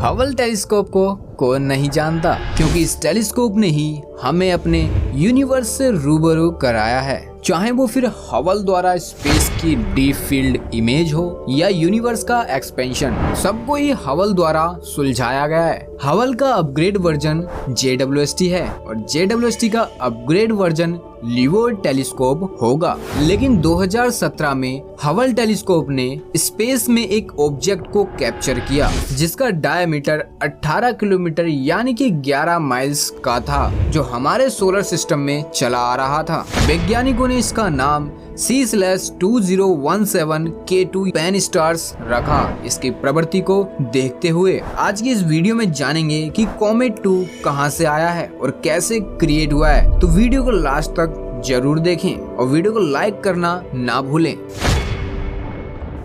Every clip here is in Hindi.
हबल टेलीस्कोप को कौन नहीं जानता, क्योंकि इस टेलीस्कोप ने ही हमें अपने यूनिवर्स से रूबरू कराया है। चाहे वो फिर हबल द्वारा स्पेस की डीप फील्ड इमेज हो या यूनिवर्स का एक्सपेंशन, सबको ही हबल द्वारा सुलझाया गया है। हबल का अपग्रेड वर्जन JWST है और JWST का अपग्रेड वर्जन लियो टेलीस्कोप होगा। लेकिन 2017 में हबल टेलीस्कोप ने स्पेस में एक ऑब्जेक्ट को कैप्चर किया जिसका डायमीटर 18 किलोमीटर यानी कि 11 माइल्स का था, जो हमारे सोलर सिस्टम में चला आ रहा था। वैज्ञानिकों ने इसका नाम C/2017K2 पैन स्टार्स रखा। इसकी प्रवृत्ति को देखते हुए आज की इस वीडियो में जानेंगे कि कॉमेट 2 कहां से आया है और कैसे क्रिएट हुआ है। तो वीडियो को लास्ट तक जरूर देखें और वीडियो को लाइक करना ना भूलें।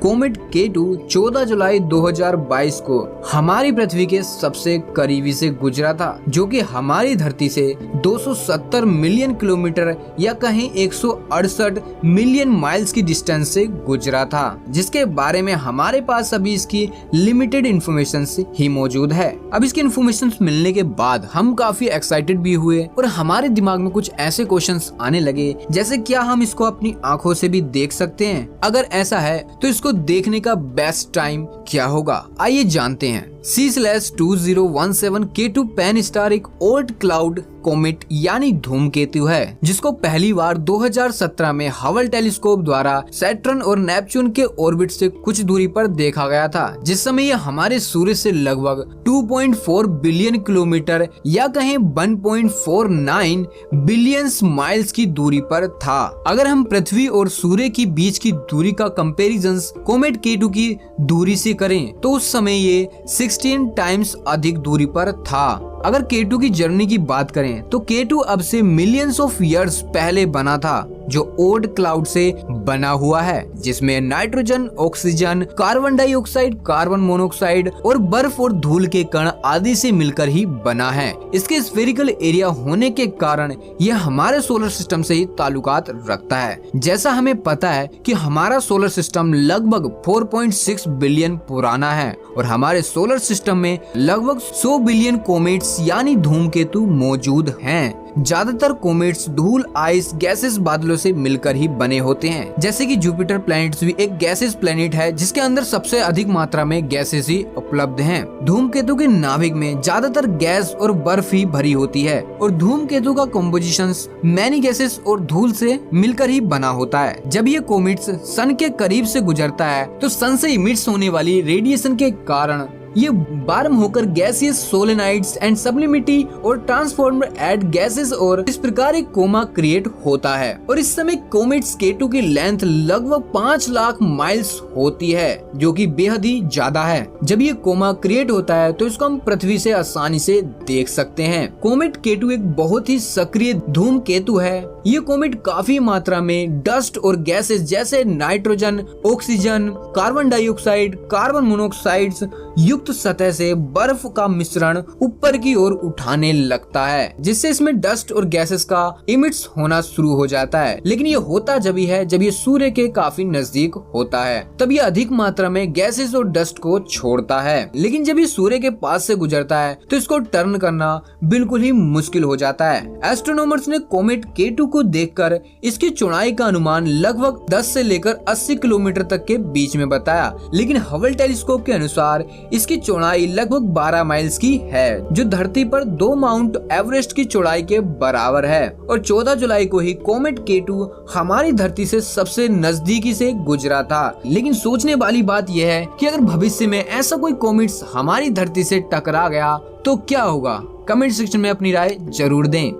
कॉमेट K2 14 जुलाई 2022 को हमारी पृथ्वी के सबसे करीबी से गुजरा था, जो कि हमारी धरती से 270 मिलियन किलोमीटर या कहीं 168 मिलियन माइल्स की डिस्टेंस से गुजरा था, जिसके बारे में हमारे पास अभी इसकी लिमिटेड इन्फॉर्मेशन ही मौजूद है। अब इसकी इन्फॉर्मेशन मिलने के बाद हम काफी एक्साइटेड भी हुए और हमारे दिमाग में कुछ ऐसे क्वेश्चंस आने लगे, जैसे क्या हम इसको अपनी आंखों से भी देख सकते हैं? अगर ऐसा है तो इसको देखने का बेस्ट टाइम क्या होगा, आइए जानते हैं। C/2017K2 पैन स्टार एक ओल्ड क्लाउड कॉमेट यानी धूमकेतु है, जिसको पहली बार 2017 में हबल टेलीस्कोप द्वारा सैटर्न और नेपच्यून के ऑर्बिट से कुछ दूरी पर देखा गया था, जिस समय यह हमारे सूर्य से लगभग 2.4 बिलियन किलोमीटर या कहीं 1.49 बिलियन माइल्स की दूरी पर था। अगर हम पृथ्वी और सूर्य की बीच की दूरी का कंपैरिजन कॉमेट K2 की दूरी से करें तो उस समय ये 16 टाइम्स अधिक दूरी पर था। अगर K2 की जर्नी की बात करें तो K2 अब से मिलियंस ऑफ ईयर्स पहले बना था, जो ओल्ड क्लाउड से बना हुआ है, जिसमें nitrogen, oxygen, carbon dioxide, carbon monoxide और बर्फ और धूल के कण आदि से मिलकर ही बना है। इसके स्फेरिकल एरिया होने के कारण यह हमारे सोलर सिस्टम से ही ताल्लुकात रखता है। जैसा हमें पता है कि हमारा सोलर सिस्टम लगभग 4.6 बिलियन पुराना है और हमारे सोलर सिस्टम में लगभग 100 बिलियन कॉमेट्स यानी धूमकेतु मौजूद हैं। ज्यादातर कॉमेट्स धूल, आइस, गैसेस बादलों से मिलकर ही बने होते हैं। जैसे कि जुपिटर प्लैनेट्स भी एक गैसेस प्लैनेट है, जिसके अंदर सबसे अधिक मात्रा में गैसेस ही उपलब्ध हैं। धूमकेतु के नाभिक में ज्यादातर गैस और बर्फ ही भरी होती है और धूमकेतु का कॉम्पोजिशन मैनी गैसेस और धूल से मिलकर ही बना होता है। जब ये कॉमेट्स सन के करीब से गुजरता है तो सन से इमिट्स होने वाली रेडिएशन के कारण ये बार्म होकर गैसियस सोलेनाइड्स एंड सब्लिमिटी और ट्रांसफॉर्मर एट गैसेस और इस प्रकार एक कोमा क्रिएट होता है। और इस समय कॉमेट्स K2 की लेंथ लगभग 5 लाख माइल्स होती है, जो कि बेहद ही ज्यादा है। जब ये कोमा क्रिएट होता है तो इसको हम पृथ्वी से आसानी से देख सकते हैं। कॉमेट K2 एक बहुत ही सक्रिय धूमकेतु है। ये कॉमेट काफी मात्रा में डस्ट और गैसेस जैसे nitrogen, oxygen, carbon dioxide, carbon monoxide युक्त सतह से बर्फ का मिश्रण ऊपर की ओर उठाने लगता है, जिससे इसमें डस्ट और गैसेस का इमिट्स होना शुरू हो जाता है। लेकिन ये होता जब ही है जब ये सूर्य के काफी नजदीक होता है, तब ये अधिक मात्रा में गैसेस और डस्ट को छोड़ता है। लेकिन जब ये सूर्य के पास से गुजरता है तो इसको टर्न करना बिल्कुल ही मुश्किल हो जाता है। एस्ट्रोनॉमर्स ने कॉमेट K2 को देखकर इसकी चौड़ाई का अनुमान लगभग 10 से लेकर 80 किलोमीटर तक के बीच में बताया, लेकिन हबल टेलीस्कोप के अनुसार इसकी चौड़ाई लगभग 12 माइल्स की है, जो धरती पर 2 माउंट एवरेस्ट की चौड़ाई के बराबर है। और 14 जुलाई को ही कॉमेट K2 हमारी धरती से सबसे नजदीकी से गुजरा था। लेकिन सोचने वाली बात यह है कि अगर भविष्य में ऐसा कोई कॉमेट्स हमारी धरती से टकरा गया तो क्या होगा? कमेंट सेक्शन में अपनी राय जरूर दें।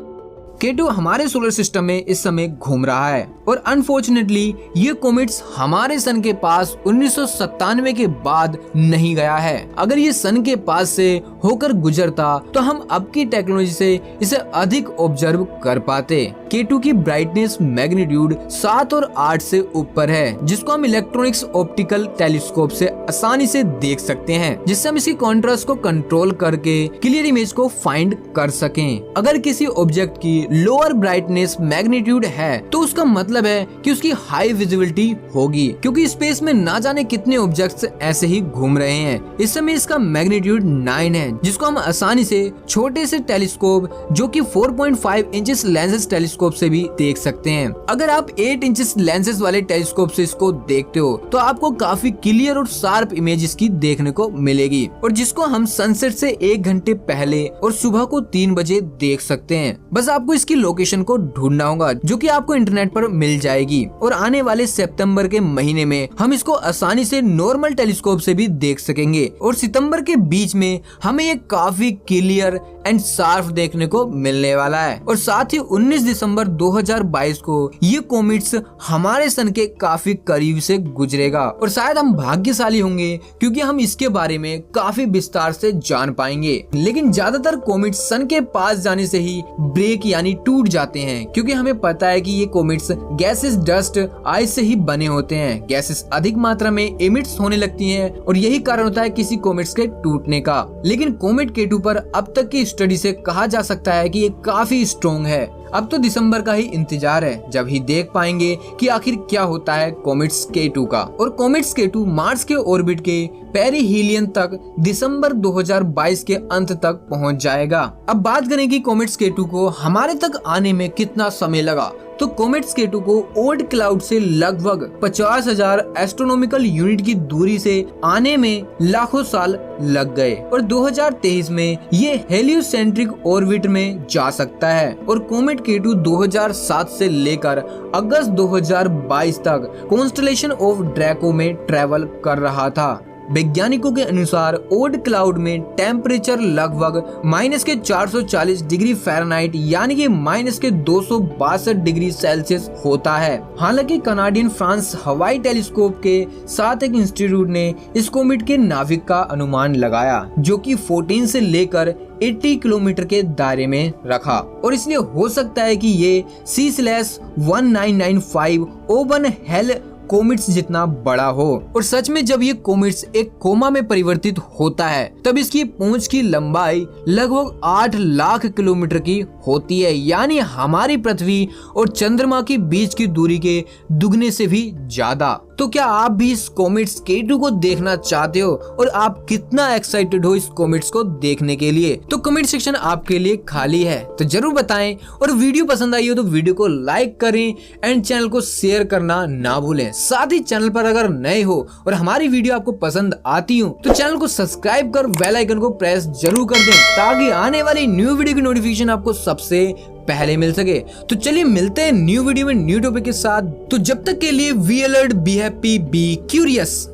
K2 हमारे सोलर सिस्टम में इस समय घूम रहा है और अनफॉर्चुनेटली ये कॉमेट्स हमारे सन के पास 1997 के बाद नहीं गया है। अगर ये सन के पास से होकर गुजरता तो हम अब की टेक्नोलॉजी से इसे अधिक ऑब्जर्व कर पाते। K2 की ब्राइटनेस मैग्नीट्यूड 7 और 8 से ऊपर है, जिसको हम इलेक्ट्रॉनिक्स ऑप्टिकल टेलीस्कोप से आसानी से देख सकते हैं, जिससे हम इसकी कॉन्ट्रास्ट को कंट्रोल करके क्लियर इमेज को फाइंड कर सकें। अगर किसी ऑब्जेक्ट की लोअर ब्राइटनेस मैग्नीट्यूड है तो उसका मतलब मतलब है कि उसकी हाई विजिबिलिटी होगी, क्योंकि स्पेस में ना जाने कितने ऑब्जेक्ट्स ऐसे ही घूम रहे हैं। इस समय इसका मैग्नीट्यूड 9 है, जिसको हम आसानी से छोटे से टेलीस्कोप जो कि 4.5 इंचेस लेंसेज टेलीस्कोप से भी देख सकते हैं। अगर आप 8 इंचेस लेंसेज वाले टेलीस्कोप से इसको देखते हो तो आपको काफी क्लियर और शार्प इमेज इसकी देखने को मिलेगी, और जिसको हम सनसेट से 1 घंटे पहले और सुबह को 3 बजे देख सकते हैं। बस आपको इसकी लोकेशन को ढूंढना होगा, जो कि आपको इंटरनेट पर मिल जाएगी, और आने वाले सितंबर के महीने में हम इसको आसानी से नॉर्मल टेलीस्कोप से भी देख सकेंगे, और सितंबर के बीच में हमें ये काफी क्लियर एंड शार्प देखने को मिलने वाला है। और साथ ही 19 दिसंबर 2022 को ये कॉमेट्स हमारे सन के काफी करीब से गुजरेगा, और शायद हम भाग्यशाली होंगे क्योंकि हम इसके बारे में काफी विस्तार से जान पाएंगे। लेकिन ज्यादातर कॉमेट्स सन के पास जाने से ही ब्रेक यानी टूट जाते हैं, क्योंकि हमें पता है कि ये कॉमेट्स गैसेस, डस्ट, आइस से ही बने होते हैं। गैसेस अधिक मात्रा में एमिट्स होने लगती हैं, और यही कारण होता है किसी कॉमेट्स के टूटने का। लेकिन कॉमेट K2 पर अब तक की स्टडी से कहा जा सकता है कि ये काफी स्ट्रॉन्ग है। अब तो दिसंबर का ही इंतजार है, जब ही देख पाएंगे कि आखिर क्या होता है कॉमेट्स K2 का। और कॉमेट्स K2 मार्स के ऑर्बिट के पेरिहीलियन तक दिसंबर 2022 के अंत तक पहुंच जाएगा। अब बात करें कि कॉमेट्स K2 को हमारे तक आने में कितना समय लगा, तो कॉमेट्स K2 को ओर्ट क्लाउड से लगभग 50,000 एस्ट्रोनॉमिकल यूनिट की दूरी से आने में लाखों साल लग गए, और 2023 में ये हेलियोसेंट्रिक ऑर्बिट में जा सकता है। और कॉमेट K2 2007 से लेकर अगस्त 2022 तक कॉन्स्टलेशन ऑफ ड्रैको में ट्रेवल कर रहा था। वैज्ञानिकों के अनुसार ओर्ट क्लाउड में टेम्परेचर लगभग -440 डिग्री फ़ारेनहाइट यानी कि -262 डिग्री सेल्सियस होता है। हालांकि कनाडियन फ्रांस हवाई टेलीस्कोप के साथ एक इंस्टीट्यूट ने इस कॉमेट के नाभिक का अनुमान लगाया, जो कि 14 से लेकर 80 किलोमीटर के दायरे में रखा, और इसलिए हो सकता है कि ये C/1995 O1 हेल कॉमेट्स जितना बड़ा हो। और सच में जब ये कॉमेट्स एक कोमा में परिवर्तित होता है तब इसकी पूंछ की लंबाई लगभग 8 लाख किलोमीटर की होती है, यानी हमारी पृथ्वी और चंद्रमा के बीच की दूरी के दुगने से भी ज्यादा। तो क्या आप भी इस कॉमेट्स K2 को देखना चाहते हो, और आप कितना एक्साइटेड हो इस कॉमेट्स को देखने के लिए? तो कमेंट सेक्शन आपके लिए खाली है, तो जरूर बताएं। और वीडियो पसंद आई हो तो वीडियो को लाइक करें एंड चैनल को शेयर करना ना भूलें। साथ ही चैनल पर अगर नए हो और हमारी वीडियो आपको पसंद आती हो तो चैनल को सब्सक्राइब कर बेल आइकन को प्रेस जरूर कर दें, ताकि आने वाली न्यू वीडियो की नोटिफिकेशन आपको सबसे पहले मिल सके। तो चलिए मिलते हैं न्यू वीडियो में न्यू टॉपिक के साथ। तो जब तक के लिए be alert, be happy, be curious.